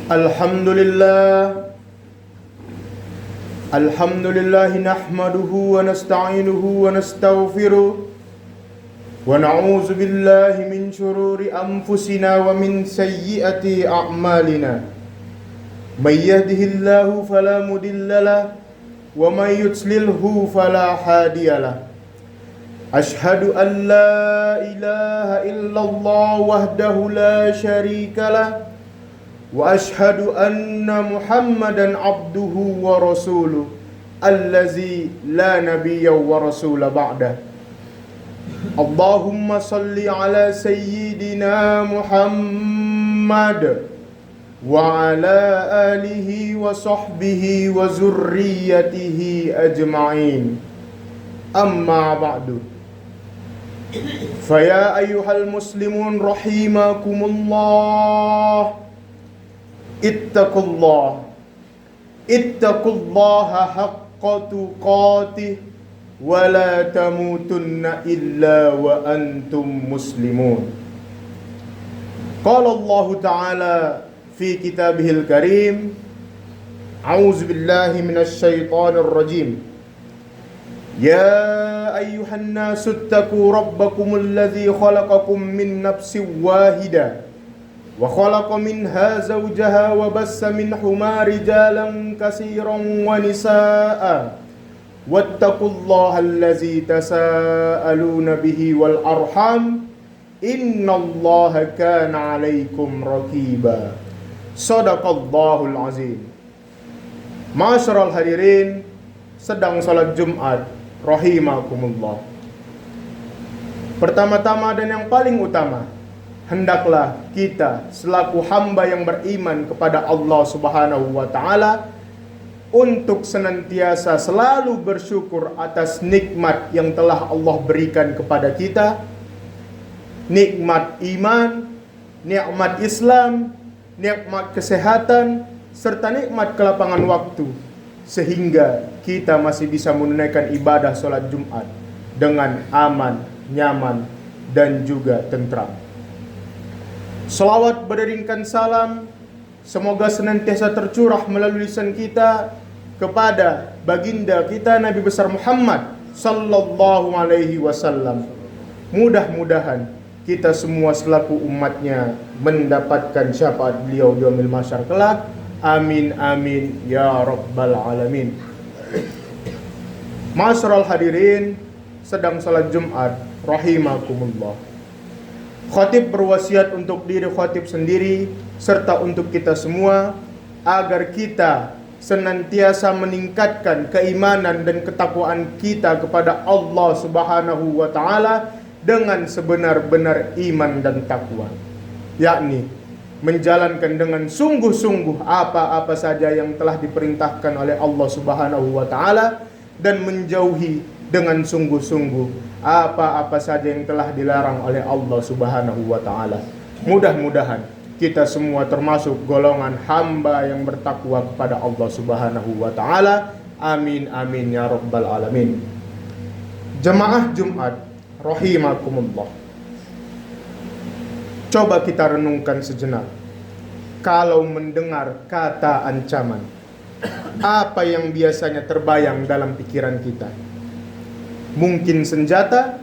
Alhamdulillah nahmaduhu wa nasta'inuhu wa nastaghfiruh wa na'udzu billahi min shururi anfusina wa min sayyiati a'malina. May yahdihillahu fala mudilla lahu wa may yudlilhu fala hadiyalah. Ashhadu an la ilaha illallah wahdahu la syarika lah wa ashhadu anna Muhammadan abduhu wa rasuluh allazi la nabiyya wa rasula ba'dah. Allahumma salli ala sayyidina Muhammad wa ala alihi wa sahbihi wa zurriyyatihi ajma'in. Amma ba'du. Faya ayyuhal muslimun rahimakumullah, ittaqullaha haqqa tuqatih wa la tamutunna illa wa antum muslimun. Qala Allah Ta'ala fi kitabihil karim, a'udzu billahi minasy syaithanir rajim. Ya ayyuhan nasu ittaqu rabbakumul ladzi khalaqakum min nafsin wahidah wa khalaqa minha zawjaha wa bassa minhuma rijalan katsiran wa nisaa'a wattaqullaha allazi tasaaluna bihi wal arham innallaha kana 'alaikum raqiba. Shadaqallahul azim. Ma'asyiral hadirin, sedang salat Jumat rahimakumullah. Pertama-tama dan yang paling utama, hendaklah kita selaku hamba yang beriman kepada Allah Subhanahu wa Ta'ala untuk senantiasa selalu bersyukur atas nikmat yang telah Allah berikan kepada kita, nikmat iman, nikmat Islam, nikmat kesehatan, serta nikmat kelapangan waktu, sehingga kita masih bisa menunaikan ibadah sholat Jumat dengan aman, nyaman, dan juga tentram. Salawat beriringkan salam semoga senantiasa tercurah melalui lisan kita kepada baginda kita Nabi besar Muhammad sallallahu alaihi wasallam. Mudah-mudahan kita semua selaku umatnya mendapatkan syafaat beliau di yaumil mahsyar kelak. Amin amin ya rabbal alamin. Ma'asyiral hadirin, sedang salat Jumat rahimakumullah. Khatib berwasiat untuk diri khatib sendiri serta untuk kita semua agar kita senantiasa meningkatkan keimanan dan ketakwaan kita kepada Allah Subhanahu wa Ta'ala dengan sebenar-benar iman dan takwa, yakni menjalankan dengan sungguh-sungguh apa-apa saja yang telah diperintahkan oleh Allah Subhanahu wa Ta'ala dan menjauhi dengan sungguh-sungguh apa-apa saja yang telah dilarang oleh Allah Subhanahu wa Ta'ala. Mudah-mudahan kita semua termasuk golongan hamba yang bertakwa kepada Allah Subhanahu wa Ta'ala. Amin amin ya rabbal alamin. Jemaah Jumat rahimakumullah, coba kita renungkan sejenak. Kalau mendengar kata ancaman, apa yang biasanya terbayang dalam pikiran kita? Mungkin senjata,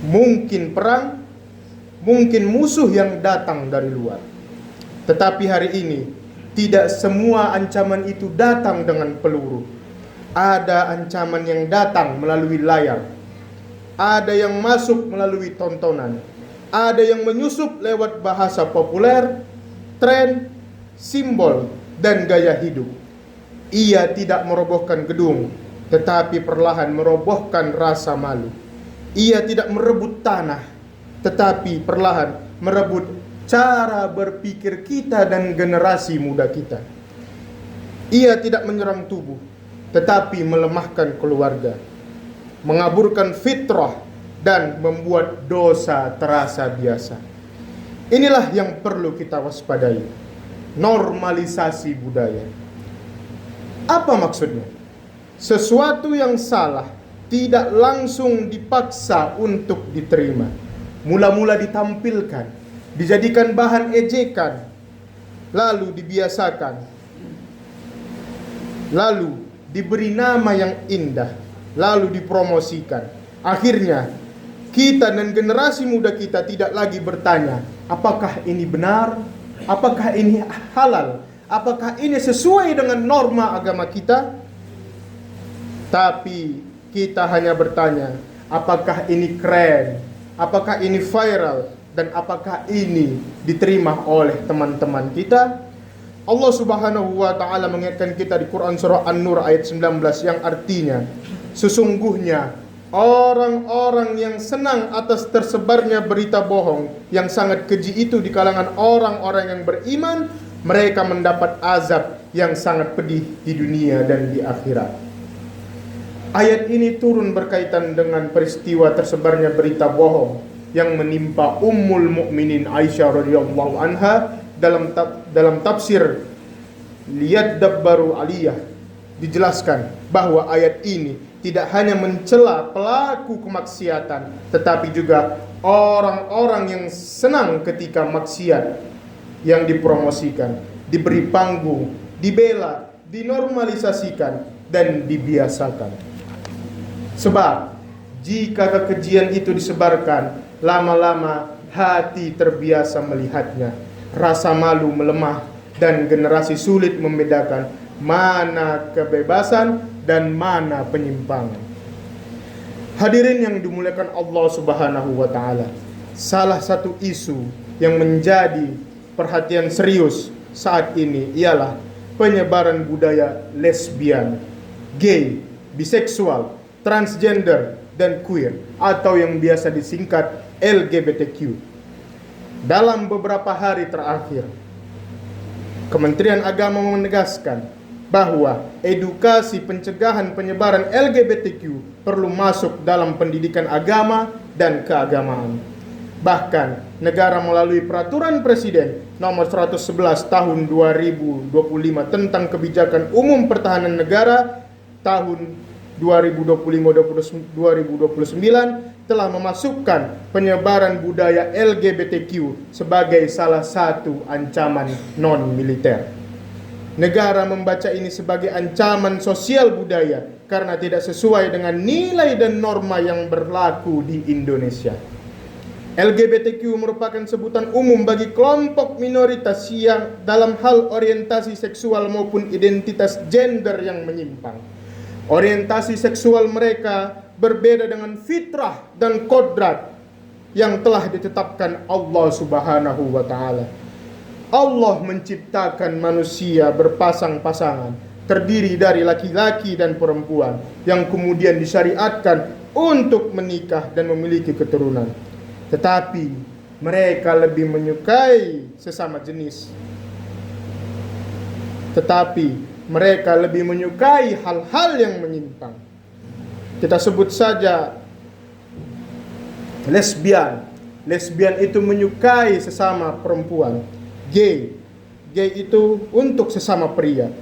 mungkin perang, mungkin musuh yang datang dari luar. Tetapi hari ini, tidak semua ancaman itu datang dengan peluru. Ada ancaman yang datang melalui layar. Ada yang masuk melalui tontonan. Ada yang menyusup lewat bahasa populer, tren, simbol, dan gaya hidup. Ia tidak merobohkan gedung, tetapi perlahan merobohkan rasa malu. Ia tidak merebut tanah, tetapi perlahan merebut cara berpikir kita dan generasi muda kita. Ia tidak menyerang tubuh, tetapi melemahkan keluarga, mengaburkan fitrah, dan membuat dosa terasa biasa. Inilah yang perlu kita waspadai. Normalisasi budaya. Apa maksudnya? Sesuatu yang salah tidak langsung dipaksa untuk diterima. Mula-mula ditampilkan, dijadikan bahan ejekan, lalu dibiasakan, lalu diberi nama yang indah, lalu dipromosikan. Akhirnya kita dan generasi muda kita tidak lagi bertanya, apakah ini benar? Apakah ini halal? Apakah ini sesuai dengan norma agama kita? Tapi kita hanya bertanya, apakah ini keren? Apakah ini viral? Dan apakah ini diterima oleh teman-teman kita? Allah Subhanahu wa taala mengingatkan kita di Quran surah An-Nur ayat 19 yang artinya, sesungguhnya orang-orang yang senang atas tersebarnya berita bohong yang sangat keji itu di kalangan orang-orang yang beriman, mereka mendapat azab yang sangat pedih di dunia dan di akhirat. Ayat ini turun berkaitan dengan peristiwa tersebarnya berita bohong yang menimpa Ummul Mukminin Aisyah radhiyallahu anha. Dalam tafsir Liyadabbaru Aliyah dijelaskan bahwa ayat ini tidak hanya mencela pelaku kemaksiatan, tetapi juga orang-orang yang senang ketika maksiat yang dipromosikan, diberi panggung, dibela, dinormalisasikan, dan dibiasakan. Sebab jika kekejian itu disebarkan, lama-lama hati terbiasa melihatnya, rasa malu melemah, dan generasi sulit membedakan mana kebebasan dan mana penyimpangan. Hadirin yang dimuliakan Allah Subhanahu wa taala, salah satu isu yang menjadi perhatian serius saat ini ialah penyebaran budaya lesbian, gay, biseksual, transgender, dan queer atau yang biasa disingkat LGBTQ. Dalam beberapa hari terakhir, Kementerian Agama menegaskan bahwa edukasi pencegahan penyebaran LGBTQ perlu masuk dalam pendidikan agama dan keagamaan. Bahkan negara melalui peraturan Presiden nomor 111 tahun 2025 tentang kebijakan umum pertahanan negara tahun 2025-2029 telah memasukkan penyebaran budaya LGBTQ sebagai salah satu ancaman non-militer. Negara membaca ini sebagai ancaman sosial budaya karena tidak sesuai dengan nilai dan norma yang berlaku di Indonesia. LGBTQ merupakan sebutan umum bagi kelompok minoritas yang dalam hal orientasi seksual maupun identitas gender yang menyimpang. Orientasi seksual mereka berbeda dengan fitrah dan kodrat yang telah ditetapkan Allah Subhanahu wa taala. Allah menciptakan manusia berpasang-pasangan, terdiri dari laki-laki dan perempuan, yang kemudian disyariatkan untuk menikah dan memiliki keturunan. Tetapi mereka lebih menyukai sesama jenis. Mereka lebih menyukai hal-hal yang menyimpang. Kita sebut saja lesbian. Lesbian itu menyukai sesama perempuan. Gay itu untuk sesama pria.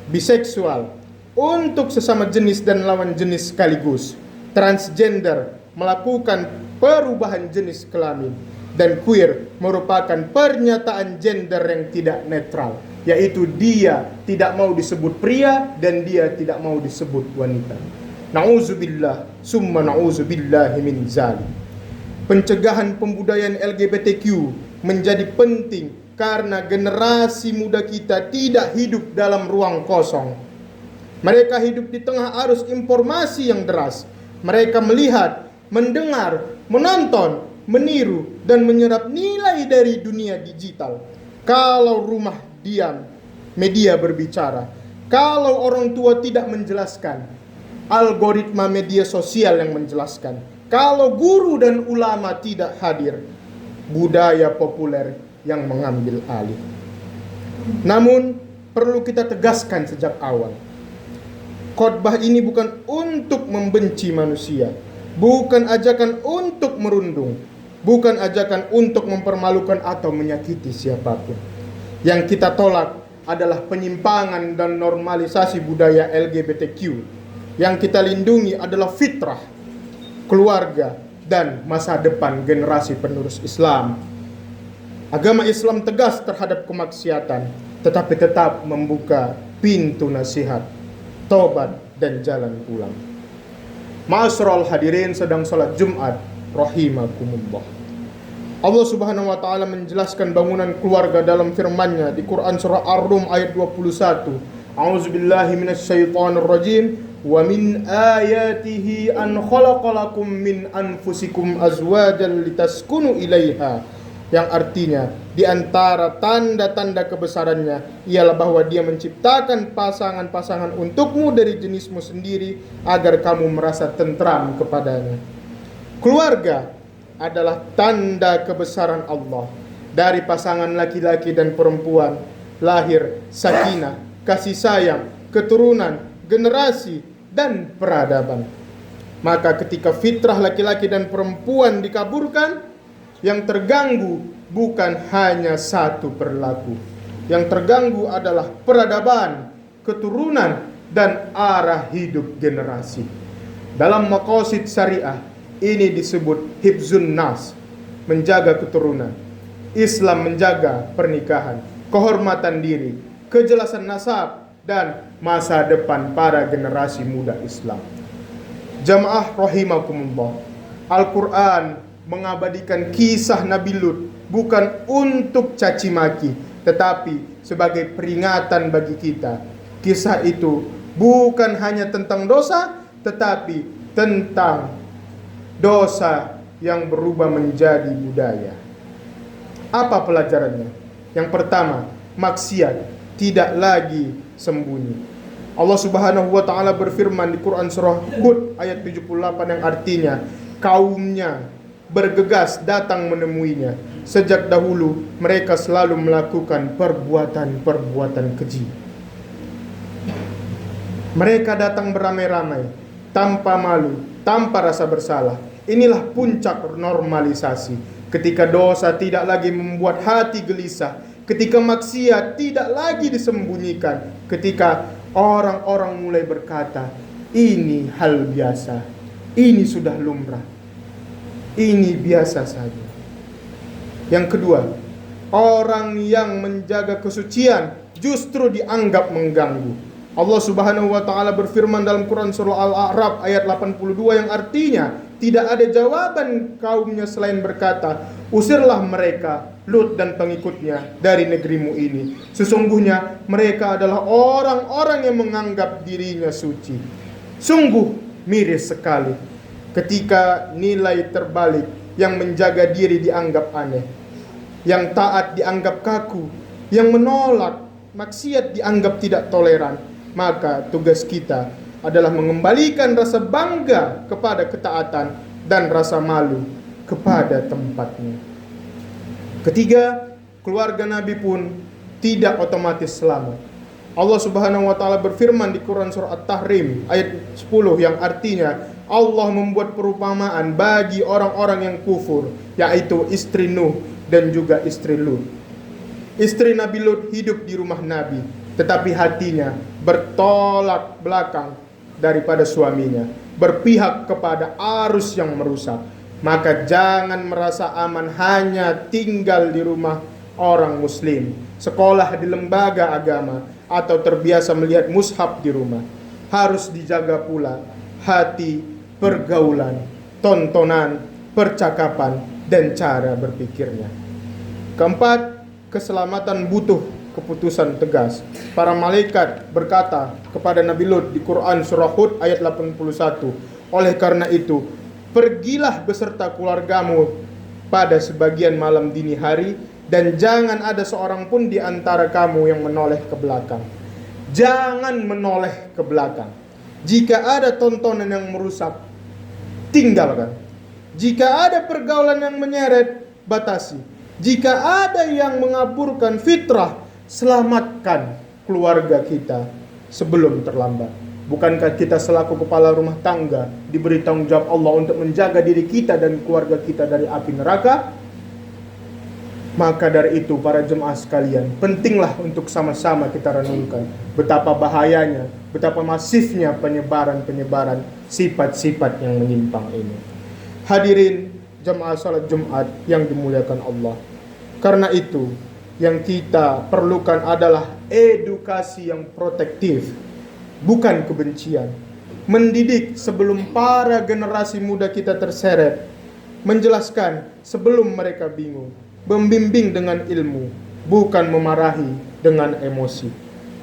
Biseksual untuk sesama jenis dan lawan jenis sekaligus. Transgender melakukan perubahan jenis kelamin. Dan queer merupakan pernyataan gender yang tidak netral, yaitu dia tidak mau disebut pria dan dia tidak mau disebut wanita. Na'udzubillah summa na'udzubillahi min zalim. Pencegahan pembudayaan LGBTQ menjadi penting karena generasi muda kita tidak hidup dalam ruang kosong. Mereka hidup di tengah arus informasi yang deras. Mereka melihat, mendengar, menonton, meniru, dan menyerap nilai dari dunia digital. Kalau rumah diam, media berbicara. Kalau orang tua tidak menjelaskan, algoritma media sosial yang menjelaskan. Kalau guru dan ulama tidak hadir, budaya populer yang mengambil alih. Namun, perlu kita tegaskan sejak awal, khotbah ini bukan untuk membenci manusia, bukan ajakan untuk merundung, bukan ajakan untuk mempermalukan atau menyakiti siapapun. Yang kita tolak adalah penyimpangan dan normalisasi budaya LGBTQ. Yang kita lindungi adalah fitrah, keluarga, dan masa depan generasi penerus Islam. Agama Islam tegas terhadap kemaksiatan, tetapi tetap membuka pintu nasihat, taubat, dan jalan pulang. Ma'asyiral hadirin sedang salat Jumat, rahimakumullah. Allah Subhanahu wa taala menjelaskan bangunan keluarga dalam firman-Nya di Quran surah Ar-Rum ayat 21. A'udzubillahi minasyaitonir rajim. Wa min ayatihi an khalaqalakum min anfusikum azwajan litaskunu ilaiha. Yang artinya, di antara tanda-tanda kebesarannya ialah bahwa Dia menciptakan pasangan-pasangan untukmu dari jenismu sendiri agar kamu merasa tentram kepadanya. Keluarga adalah tanda kebesaran Allah. Dari pasangan laki-laki dan perempuan lahir sakinah, kasih sayang, keturunan, generasi, dan peradaban. Maka ketika fitrah laki-laki dan perempuan dikaburkan, yang terganggu bukan hanya satu perilaku. Yang terganggu adalah peradaban, keturunan, dan arah hidup generasi. Dalam maqasid syariah, ini disebut hifzun nas, menjaga keturunan. Islam menjaga pernikahan, kehormatan diri, kejelasan nasab, dan masa depan para generasi muda Islam. Jamaah rahimakumullah, Al-Quran mengabadikan kisah Nabi Lut bukan untuk caci maki, tetapi sebagai peringatan bagi kita. Kisah itu bukan hanya tentang dosa, tetapi tentang dosa yang berubah menjadi budaya. Apa pelajarannya? Yang pertama, maksiat tidak lagi sembunyi. Allah Subhanahu wa taala berfirman di Quran surah Hud ayat 78 yang artinya, kaumnya bergegas datang menemuinya. Sejak dahulu mereka selalu melakukan perbuatan-perbuatan keji. Mereka datang beramai-ramai, tanpa malu, tanpa rasa bersalah. Inilah puncak normalisasi. Ketika dosa tidak lagi membuat hati gelisah, ketika maksiat tidak lagi disembunyikan, ketika orang-orang mulai berkata, ini hal biasa, ini sudah lumrah, ini biasa saja. Yang kedua, orang yang menjaga kesucian justru dianggap mengganggu. Allah Subhanahu wa taala berfirman dalam Quran surah Al-A'raf ayat 82 yang artinya, tidak ada jawaban kaumnya selain berkata, usirlah mereka, Lut dan pengikutnya dari negerimu ini. Sesungguhnya mereka adalah orang-orang yang menganggap dirinya suci. Sungguh miris sekali ketika nilai terbalik, yang menjaga diri dianggap aneh, yang taat dianggap kaku, yang menolak maksiat dianggap tidak toleran. Maka tugas kita adalah mengembalikan rasa bangga kepada ketaatan dan rasa malu kepada tempatnya. Ketiga, keluarga Nabi pun tidak otomatis selamat. Allah Subhanahu wa taala berfirman di Quran surah At-Tahrim ayat 10 yang artinya, Allah membuat perumpamaan bagi orang-orang yang kufur, yaitu istri Nuh dan juga istri Lut. Istri Nabi Lut hidup di rumah Nabi, tetapi hatinya bertolak belakang daripada suaminya, berpihak kepada arus yang merusak. Maka jangan merasa aman hanya tinggal di rumah orang muslim, sekolah di lembaga agama, atau terbiasa melihat mushaf di rumah. Harus dijaga pula hati, pergaulan, tontonan, percakapan, dan cara berpikirnya. Keempat, keselamatan butuh keputusan tegas. Para malaikat berkata kepada Nabi Lut di Quran surah Hud ayat 81, oleh karena itu, pergilah beserta keluargamu pada sebagian malam dini hari, dan jangan ada seorang pun di antara kamu yang menoleh ke belakang. Jangan menoleh ke belakang. Jika ada tontonan yang merusak, tinggalkan. Jika ada pergaulan yang menyeret, batasi. Jika ada yang mengaburkan fitrah, selamatkan keluarga kita sebelum terlambat. Bukankah kita selaku kepala rumah tangga diberi tanggung jawab Allah untuk menjaga diri kita dan keluarga kita dari api neraka? Maka dari itu para jemaah sekalian, pentinglah untuk sama-sama kita renungkan betapa bahayanya, betapa masifnya penyebaran sifat-sifat yang menyimpang ini. Hadirin jemaah salat Jumat yang dimuliakan Allah, Karena itu, yang kita perlukan adalah edukasi yang protektif, bukan kebencian. Mendidik sebelum para generasi muda kita terseret, menjelaskan sebelum mereka bingung, membimbing dengan ilmu, bukan memarahi dengan emosi.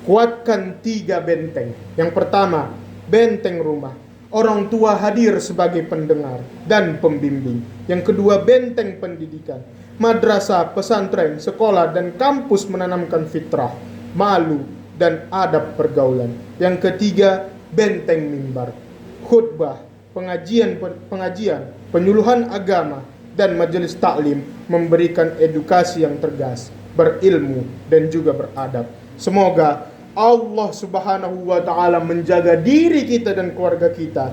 Kuatkan 3 benteng. Yang pertama, benteng rumah. Orang tua hadir sebagai pendengar dan pembimbing. Yang kedua, benteng pendidikan. Madrasah, pesantren, sekolah, dan kampus menanamkan fitrah, malu, dan adab pergaulan. Yang ketiga, benteng mimbar. Khutbah, pengajian, penyuluhan agama, dan majelis taklim memberikan edukasi yang tegas, berilmu, dan juga beradab. Semoga Allah Subhanahu wa ta'ala menjaga diri kita dan keluarga kita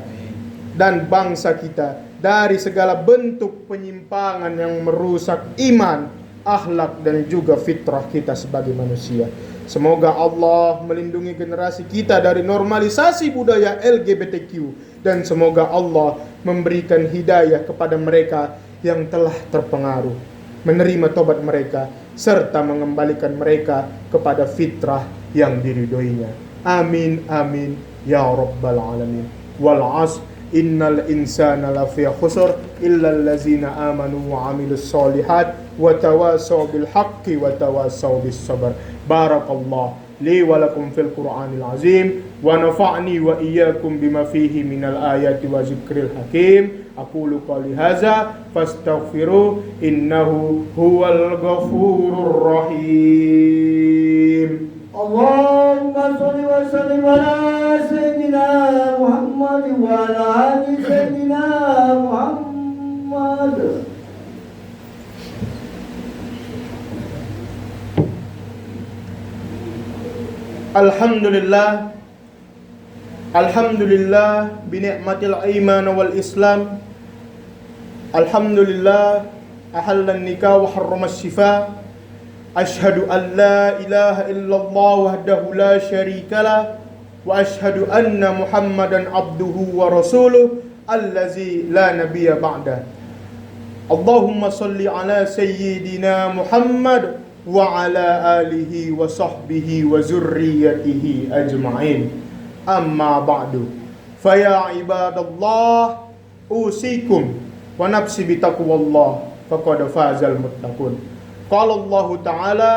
dan bangsa kita dari segala bentuk penyimpangan yang merusak iman, akhlak, dan juga fitrah kita sebagai manusia. Semoga Allah melindungi generasi kita dari normalisasi budaya LGBTQ, dan semoga Allah memberikan hidayah kepada mereka yang telah terpengaruh, menerima tobat mereka, serta mengembalikan mereka kepada fitrah yang diridhoinya. Amin amin ya rabbal alamin. Wal 'asr innal insana lafi khusr illa allazina amanu wa 'amilus solihat wa tawasaw bil haqqi wa tawasaw bis sabr. Barakallahu li wa lakum fil Qur'anil azim wa nafa'ni wa iyyakum bima fihi minal ayati wa zikril hakim. Aqulu qali hadza fastaghfiru innahu huwal ghafurur rahim. Allahumma sholli wa sallim ala sayyidina Muhammad wa ala ali sayyidina Muhammad. Alhamdulillah, alhamdulillah bi ni'matil iman wal islam. Alhamdulillah ahallan nikah wa harramas shifa. Ashhadu an la ilaha illallah wahdahu la syarikalah wa ashhadu anna Muhammadan abduhu wa rasuluh allazi la nabiyya ba'dah. Allahumma salli ala sayyidina Muhammad wa ala alihi wa sahbihi wa zurriyatihi ajma'in. Amma ba'du. Faya ibadallah, usikum wa nafsi bitaqwallah faqad fazal muttaqun. Qala Allah Ta'ala,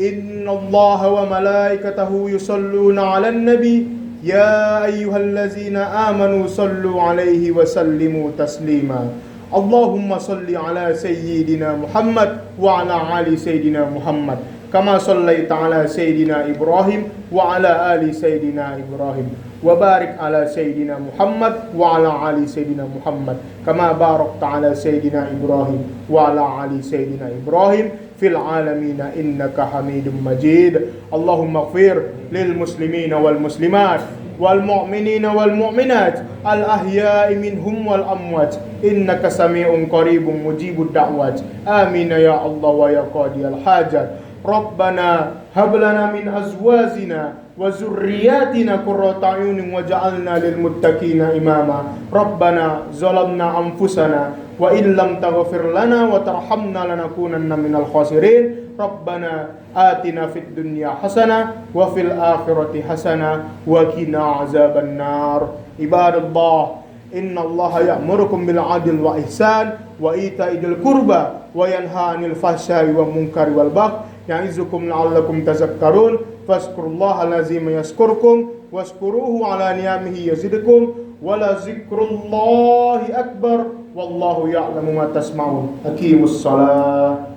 innallaha wa malaikatahu yusalluna 'alan nabi ya ayyuhallazina amanu sallu 'alaihi wa sallimu taslima. Allahumma salli ala sayyidina Muhammad wa ala ali sayyidina Muhammad kama sallaita ala sayyidina Ibrahim wa ala ali sayyidina Ibrahim wa barik ala sayyidina Muhammad wa ala ali sayyidina Muhammad kama barakta ala sayyidina Ibrahim wa ala ali sayyidina Ibrahim fil alamin innaka Hamidum Majid. Allahumma ighfir lil muslimina wal muslimat wal mu'minina wal mu'minat al ahya'i minhum wal amwat innaka sami'un qaribun mujibud da'wat. Amin ya Allah wa ya qadiyal hajat. Rabbana hab lana min azwajina wa zurriyyatina qurrata a'yunin waj'alna lil muttaqina imama. Rabbana zalamna anfusana wa in lam taghfir lana wa tarhamna lanakunanna minal khasirin. Rabbana atina fid dunya hasanah wa fil akhirati hasanah wa qina azaban nar. Ibadallah, innallaha ya'murukum bil 'adli wa ihsan wa ita'i dzil qurba wa yanha 'anil fahsya'i wal munkari wal baghi ya'izukum la'allakum tazakkarun. Fazkurullaha al-azim yazkurkum wazkuruhu 'ala ni'amihi yazidkum wa la zikrullahi akbar wallahu ya'lamu ma tasma'un. Aqimus shalah.